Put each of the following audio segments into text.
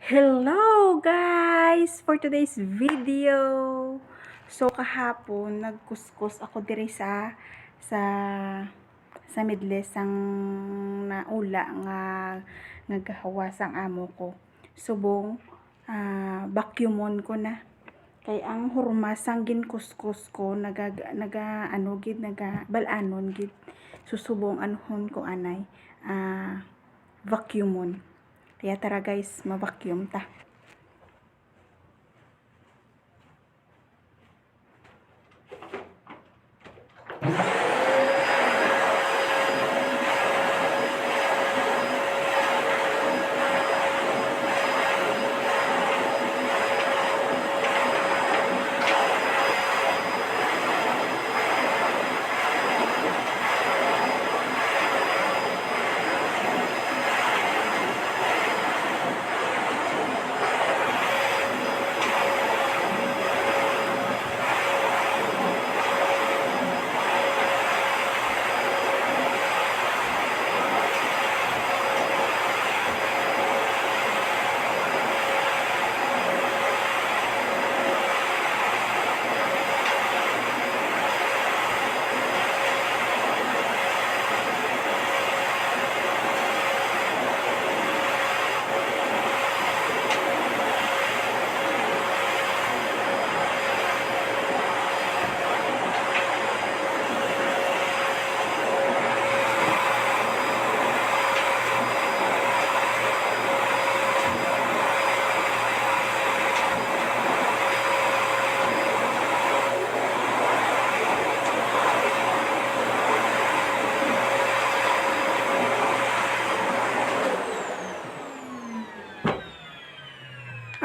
Hello guys! For today's video, so kahapon nagkuskus ako diri sa midles ang naula nga nagahawas ang amo ko. Subong vacuumon ko na. Kay ang hurmas ang ginkuskus ko balanon gid. Susubong anhon ko anay vacuumon. Kaya tara guys, ma-vacuum ta.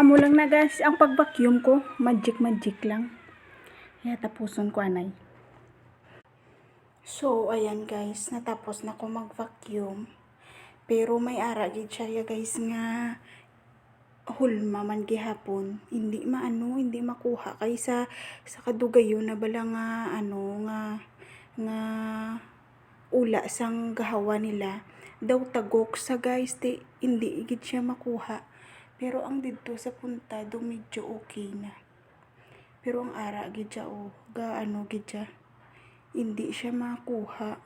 Amo lang na guys, ang pag-vacuum ko, magic lang. Kaya tapuson ko anay. So, ayan guys, natapos na ko mag-vacuum. Pero may ara gid siya guys nga hulma man gihapon. Hindi makuha kay sa kadugayon na bala nga nga ula sang gahawa nila. Daw tagok sa guys, hindi gid siya makuha. Pero ang didto sa punta do medyo okay na. Pero ang ara gid siya gid siya. Hindi siya makuha.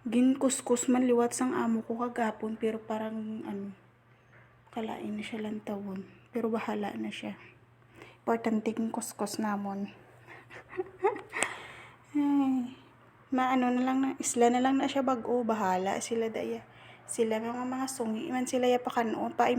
Ginkuskus man liwat sang amo ko kagapon pero parang kalain na siya lang tawon. Pero bahala na siya. Importante kuskus namon. Ay, isla na lang na siya bago. Bahala sila daya. Sila mga sungi man sila ya pakanoon pa